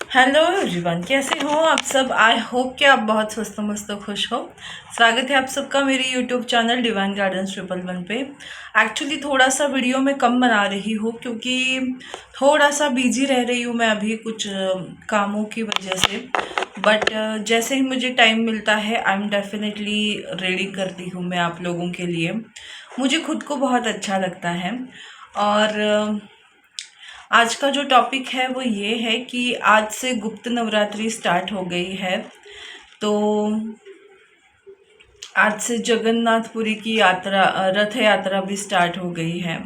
Hello everyone, कैसे हो आप सब। आई होप कि आप बहुत स्वस्थ मस्त खुश हो। स्वागत है आप सबका मेरे यूट्यूब चैनल डिवाइन गार्डन्स 111 पे। एक्चुअली थोड़ा सा वीडियो मैं कम बना रही हूँ क्योंकि थोड़ा सा बिजी रह रही हूँ मैं अभी कुछ कामों की वजह से। बट जैसे ही मुझे टाइम मिलता है आई एम डेफिनेटली रीडिंग करती हूँ मैं आप लोगों के लिए। मुझे खुद को बहुत अच्छा लगता है। और आज का जो टॉपिक है वो ये है कि आज से गुप्त नवरात्रि स्टार्ट हो गई है। तो आज से जगन्नाथपुरी की यात्रा, रथ यात्रा भी स्टार्ट हो गई है।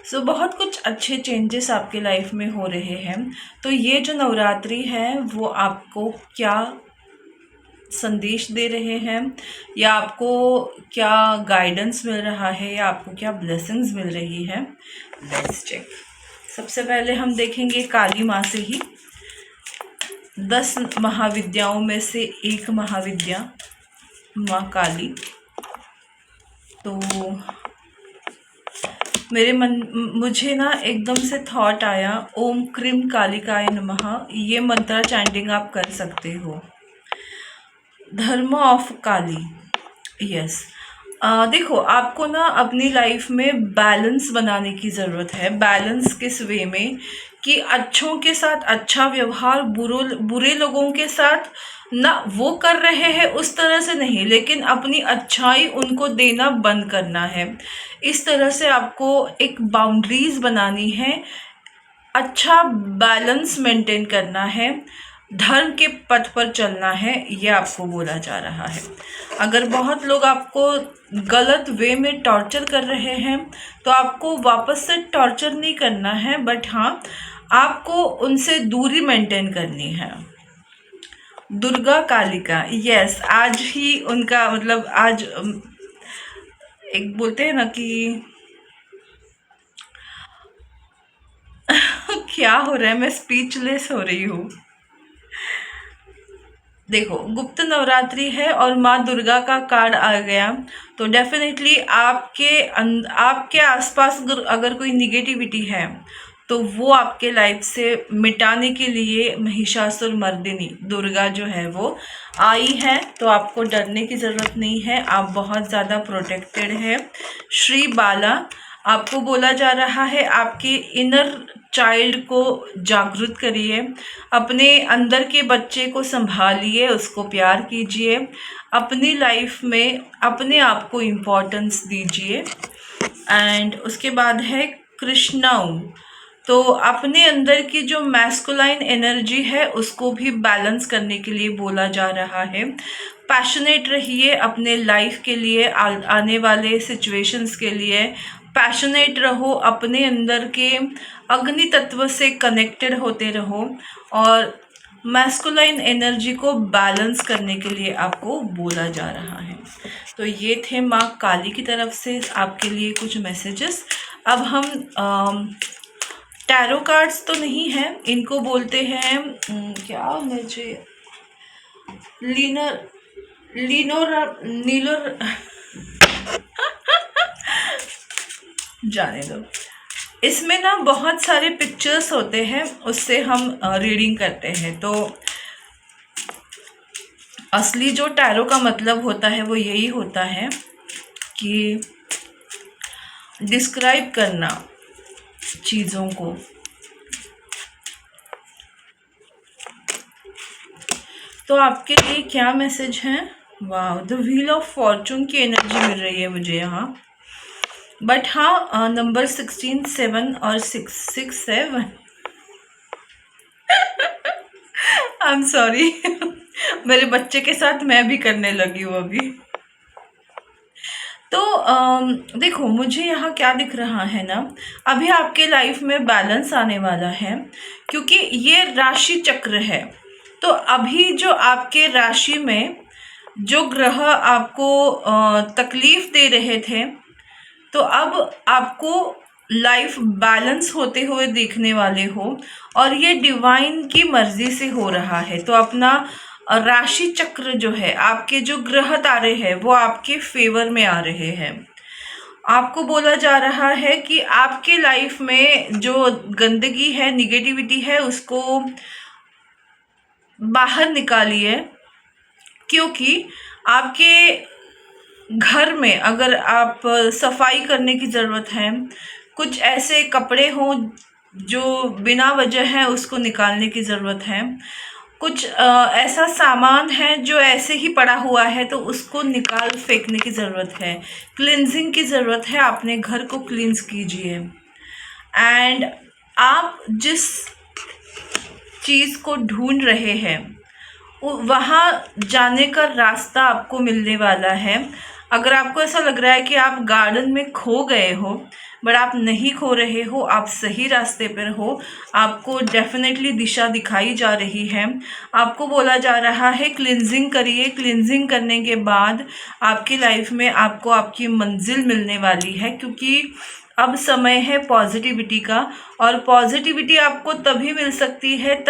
सो बहुत कुछ अच्छे चेंजेस आपके लाइफ में हो रहे हैं। तो ये जो नवरात्रि है वो आपको क्या संदेश दे रहे हैं, या आपको क्या गाइडेंस मिल रहा है, या आपको क्या ब्लेसिंग्स मिल रही है, लेट्स चेक। सबसे पहले हम देखेंगे काली माँ से ही। 10 महाविद्याओं में से एक महाविद्या माँ काली। तो मुझे ना एकदम से थॉट आया, ओम क्रीम कालिकाय नमः। ये मंत्र चैंटिंग आप कर सकते हो। धर्म ऑफ काली, यस। देखो, आपको ना अपनी लाइफ में बैलेंस बनाने की ज़रूरत है। बैलेंस किस वे में कि अच्छों के साथ अच्छा व्यवहार, बुरे लोगों के साथ ना वो कर रहे हैं उस तरह से नहीं, लेकिन अपनी अच्छाई उनको देना बंद करना है। इस तरह से आपको एक बाउंड्रीज बनानी है, अच्छा बैलेंस मेंटेन करना है, धर्म के पथ पर चलना है, ये आपको बोला जा रहा है। अगर बहुत लोग आपको गलत वे में टॉर्चर कर रहे हैं तो आपको वापस से टॉर्चर नहीं करना है, बट हाँ, आपको उनसे दूरी मेंटेन करनी है। दुर्गा कालिका, यस। आज ही उनका मतलब आज एक बोलते हैं ना कि क्या हो रहा है, मैं स्पीचलेस हो रही हूँ। देखो, गुप्त नवरात्रि है और माँ दुर्गा का कार्ड आ गया, तो डेफिनेटली आपके आसपास अगर कोई निगेटिविटी है तो वो आपके लाइफ से मिटाने के लिए महिषासुर मर्दिनी दुर्गा जो है वो आई है। तो आपको डरने की ज़रूरत नहीं है, आप बहुत ज़्यादा प्रोटेक्टेड है। श्री बाला, आपको बोला जा रहा है आपके इनर चाइल्ड को जागृत करिए, अपने अंदर के बच्चे को संभालिए, उसको प्यार कीजिए, अपनी लाइफ में अपने आप को इम्पोर्टेंस दीजिए। एंड उसके बाद है कृष्णाऊ। तो अपने अंदर की जो मैस्कुलाइन एनर्जी है उसको भी बैलेंस करने के लिए बोला जा रहा है। पैशनेट रहिए अपने लाइफ के लिए, आने वाले सिचुएशंस के लिए पैशनेट रहो, अपने अंदर के अग्नि तत्व से कनेक्टेड होते रहो, और मैस्कुलाइन एनर्जी को बैलेंस करने के लिए आपको बोला जा रहा है। तो ये थे माँ काली की तरफ से आपके लिए कुछ मैसेजेस। अब हम टैरो कार्ड्स तो नहीं है, इनको बोलते हैं क्या मुझे लीनर लीनोर नीलोर जाने दो। इसमें ना बहुत सारे पिक्चर्स होते हैं, उससे हम रीडिंग करते हैं। तो असली जो टैरो का मतलब होता है वो यही होता है कि डिस्क्राइब करना चीज़ों को। तो आपके लिए क्या मैसेज है? वाह, द व्हील ऑफ फॉर्चून की एनर्जी मिल रही है मुझे यहाँ। बट हाँ, नंबर 16, 7 और 6, 6, 7 आई एम सॉरी मेरे बच्चे के साथ मैं भी करने लगी हूँ अभी। तो देखो, मुझे यहाँ क्या दिख रहा है ना, अभी आपके लाइफ में बैलेंस आने वाला है क्योंकि ये राशि चक्र है। तो अभी जो आपके राशि में जो ग्रह आपको तकलीफ दे रहे थे, तो अब आपको लाइफ बैलेंस होते हुए देखने वाले हो, और ये डिवाइन की मर्जी से हो रहा है। तो अपना राशि चक्र जो है, आपके जो ग्रह तारे हैं वो आपके फेवर में आ रहे हैं। आपको बोला जा रहा है कि आपके लाइफ में जो गंदगी है, निगेटिविटी है, उसको बाहर निकालिए, क्योंकि आपके घर में अगर आप सफाई करने की ज़रूरत है, कुछ ऐसे कपड़े हों जो बिना वजह है उसको निकालने की ज़रूरत है, कुछ ऐसा सामान है जो ऐसे ही पड़ा हुआ है तो उसको निकाल फेंकने की ज़रूरत है, क्लिनजिंग की ज़रूरत है, अपने घर को क्लींस कीजिए। एंड आप जिस चीज़ को ढूंढ रहे हैं वहाँ जाने का रास्ता आपको मिलने वाला है। अगर आपको ऐसा लग रहा है कि आप गार्डन में खो गए हो, बट आप नहीं खो रहे हो, आप सही रास्ते पर हो। आपको डेफिनेटली दिशा दिखाई जा रही है। आपको बोला जा रहा है क्लिनजिंग करिए, क्लिनजिंग करने के बाद आपकी लाइफ में आपको आपकी मंजिल मिलने वाली है, क्योंकि अब समय है पॉजिटिविटी का। और पॉजिटिविटी आपको तभी मिल सकती है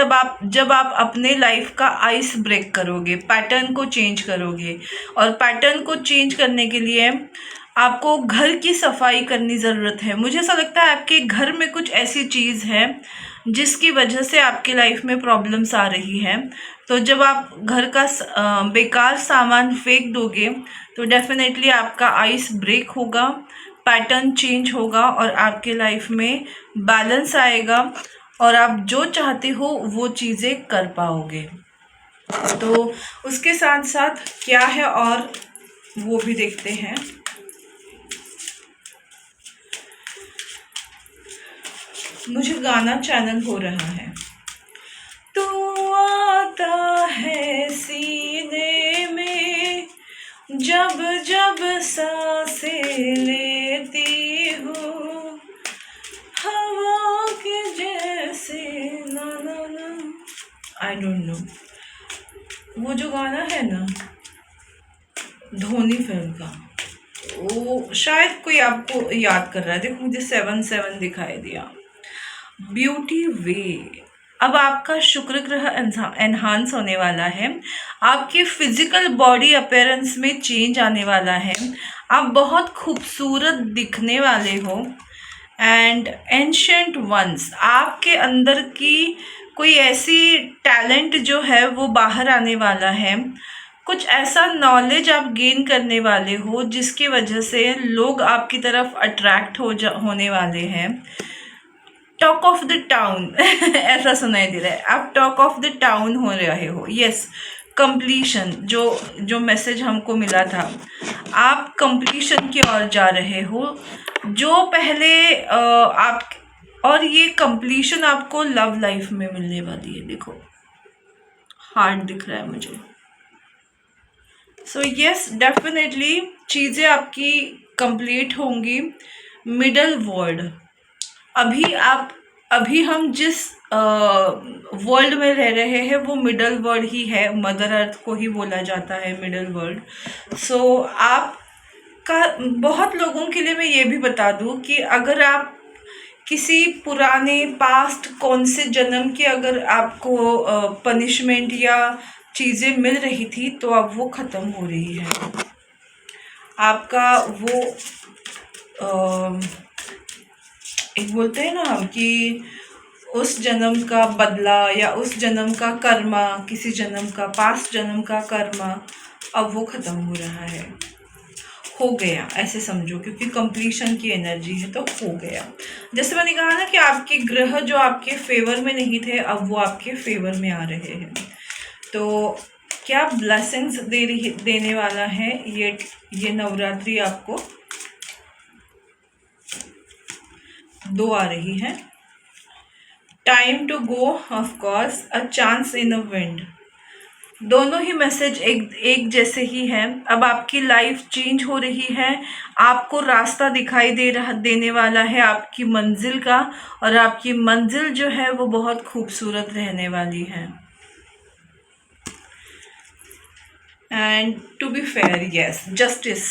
जब आप अपने लाइफ का आइस ब्रेक करोगे, पैटर्न को चेंज करोगे। और पैटर्न को चेंज करने के लिए आपको घर की सफाई करनी ज़रूरत है। मुझे ऐसा लगता है आपके घर में कुछ ऐसी चीज़ है जिसकी वजह से आपकी लाइफ में प्रॉब्लम्स आ रही है। तो जब आप घर का बेकार सामान फेंक दोगे तो डेफिनेटली आपका आइस ब्रेक होगा, पैटर्न चेंज होगा और आपके लाइफ में बैलेंस आएगा और आप जो चाहते हो वो चीज़ें कर पाओगे। तो उसके साथ साथ क्या है और वो भी देखते हैं। मुझे गाना चैनल हो रहा है। तू आता है सीने में जब जब सांसें लेती हूँ, हवा के जैसे ना ना ना। आई डोंट नो वो जो गाना है ना धोनी फिल्म का, वो शायद कोई आपको याद कर रहा है। देखो मुझे 7-7 दिखाई दिया। ब्यूटी वे। अब आपका शुक्र ग्रह एनहांस होने वाला है, आपके फिजिकल बॉडी अपीयरेंस में चेंज आने वाला है, आप बहुत खूबसूरत दिखने वाले हो। एंड एंशिएंट वंस, आपके अंदर की कोई ऐसी टैलेंट जो है वो बाहर आने वाला है। कुछ ऐसा नॉलेज आप गेन करने वाले हो जिसकी वजह से लोग आपकी तरफ अट्रैक्ट होने वाले हैं। टॉक ऑफ द टाउन ऐसा सुनाई दे रहा है, आप टॉक ऑफ द टाउन हो रहे हो। यस, कंप्लीशन, जो मैसेज हमको मिला था, आप कंप्लीशन की ओर जा रहे हो। जो पहले आप, और ये कंप्लीशन आपको लव लाइफ में मिलने वाली है। देखो हार्ट दिख रहा है मुझे। सो यस, डेफिनेटली चीज़ें आपकी कंप्लीट होंगी। मिडल वर्ल्ड, अभी हम जिस वर्ल्ड में रह रहे हैं वो मिडल वर्ल्ड ही है, मदर अर्थ को ही बोला जाता है मिडल वर्ल्ड। सो आप का बहुत लोगों के लिए मैं ये भी बता दूं कि अगर आप किसी पुराने पास्ट कौन से जन्म की अगर आपको पनिशमेंट या चीज़ें मिल रही थी तो अब वो ख़त्म हो रही है। आपका वो एक बोलते हैं ना हम कि उस जन्म का बदला या उस जन्म का कर्मा, किसी जन्म का पास्ट जन्म का कर्मा अब वो ख़त्म हो रहा है, हो गया ऐसे समझो, क्योंकि कंप्लीशन की एनर्जी है तो हो गया। जैसे मैंने कहा ना कि आपके ग्रह जो आपके फेवर में नहीं थे अब वो आपके फेवर में आ रहे हैं। तो क्या ब्लेसिंग्स देने वाला है ये नवरात्रि आपको। 2 आ रही है। Time to go, of course, a chance in a wind. दोनों ही मैसेज एक जैसे ही हैं। अब आपकी लाइफ चेंज हो रही है, आपको रास्ता दिखाई देने वाला है आपकी मंजिल का, और आपकी मंजिल जो है वो बहुत खूबसूरत रहने वाली है। And to be fair, yes, justice,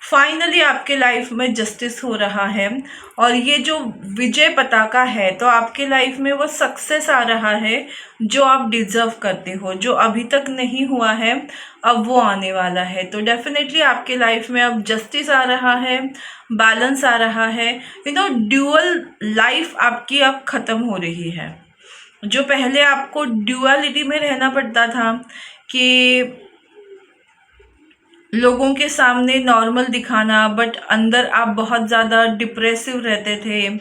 finally आपके लाइफ में जस्टिस हो रहा है। और ये जो विजय पताका है तो आपके लाइफ में वो सक्सेस आ रहा है जो आप डिज़र्व करते हो, जो अभी तक नहीं हुआ है अब वो आने वाला है। तो डेफिनेटली आपके लाइफ में अब जस्टिस आ रहा है, बैलेंस आ रहा है। ड्यूअल लाइफ आपकी अब ख़त्म हो रही है। जो पहले आपको ड्युअलिटी में रहना पड़ता था कि लोगों के सामने नॉर्मल दिखाना, बट अंदर आप बहुत ज़्यादा डिप्रेसिव रहते थे।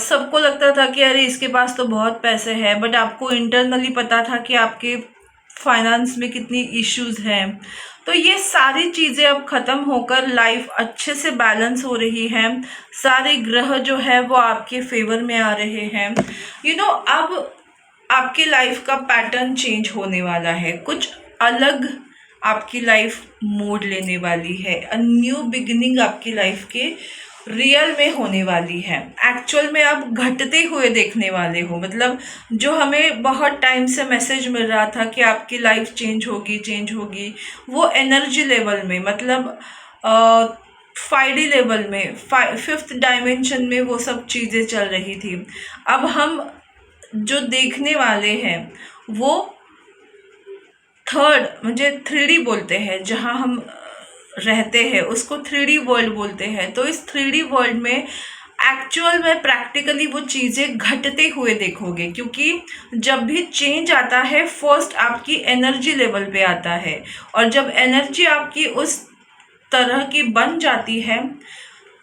सबको लगता था कि अरे इसके पास तो बहुत पैसे हैं, बट आपको इंटरनली पता था कि आपके फाइनेंस में कितनी इश्यूज हैं। तो ये सारी चीज़ें अब ख़त्म होकर लाइफ अच्छे से बैलेंस हो रही है। सारे ग्रह जो है वो आपके फेवर में आ रहे हैं। अब आपके लाइफ का पैटर्न चेंज होने वाला है, कुछ अलग आपकी लाइफ मोड़ लेने वाली है। अ न्यू बिगिनिंग आपकी लाइफ के रियल में होने वाली है। एक्चुअल में आप घटते हुए देखने वाले हो। मतलब जो हमें बहुत टाइम से मैसेज मिल रहा था कि आपकी लाइफ चेंज होगी, वो एनर्जी लेवल में, मतलब 5D लेवल में, 5th डायमेंशन में वो सब चीज़ें चल रही थी। अब हम जो देखने वाले हैं वो थर्ड, मुझे 3D बोलते हैं, जहाँ हम रहते हैं उसको 3D वर्ल्ड बोलते हैं। तो इस 3D वर्ल्ड में एक्चुअल में प्रैक्टिकली वो चीज़ें घटते हुए देखोगे, क्योंकि जब भी चेंज आता है फर्स्ट आपकी एनर्जी लेवल पे आता है, और जब एनर्जी आपकी उस तरह की बन जाती है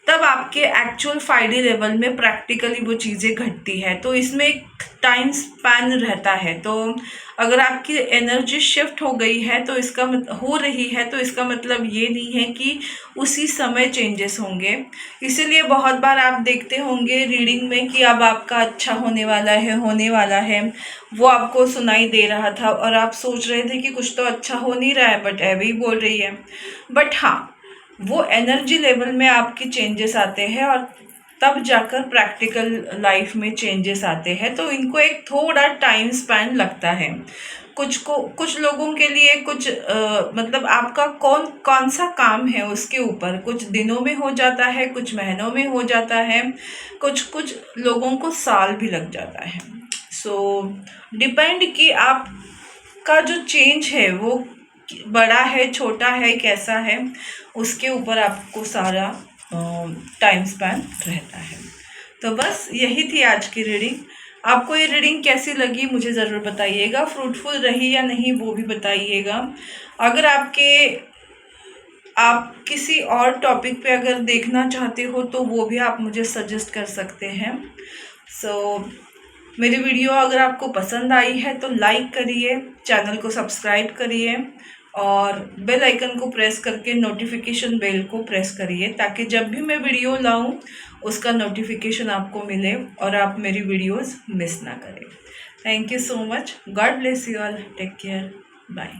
तब आपके एक्चुअल 5D लेवल में प्रैक्टिकली वो चीज़ें घटती है। तो इसमें एक टाइम स्पैन रहता है। तो अगर आपकी एनर्जी शिफ्ट हो गई है तो हो रही है, तो इसका मतलब ये नहीं है कि उसी समय चेंजेस होंगे। इसीलिए बहुत बार आप देखते होंगे रीडिंग में कि अब आपका अच्छा होने वाला है, वो आपको सुनाई दे रहा था और आप सोच रहे थे कि कुछ तो अच्छा हो नहीं रहा है, बट एवी बोल रही है। बट हाँ, वो एनर्जी लेवल में आपके चेंजेस आते हैं और तब जाकर प्रैक्टिकल लाइफ में चेंजेस आते हैं। तो इनको एक थोड़ा टाइम स्पैन लगता है। कुछ लोगों के लिए मतलब आपका कौन सा काम है उसके ऊपर कुछ दिनों में हो जाता है, कुछ महीनों में हो जाता है, कुछ लोगों को साल भी लग जाता है। सो डिपेंड कि आपका जो चेंज है वो बड़ा है, छोटा है, कैसा है, उसके ऊपर आपको सारा टाइम स्पैन रहता है। तो बस यही थी आज की रीडिंग। आपको ये रीडिंग कैसी लगी मुझे ज़रूर बताइएगा। फ्रूटफुल रही या नहीं वो भी बताइएगा। अगर आप किसी और टॉपिक पे अगर देखना चाहते हो तो वो भी आप मुझे सजेस्ट कर सकते हैं। मेरी वीडियो अगर आपको पसंद आई है तो लाइक करिए, चैनल को सब्सक्राइब करिए और बेल आइकन को प्रेस करके नोटिफिकेशन बेल को प्रेस करिए, ताकि जब भी मैं वीडियो लाऊं उसका नोटिफिकेशन आपको मिले और आप मेरी वीडियोस मिस ना करें। Thank you so much. God bless you all. Take care. Bye.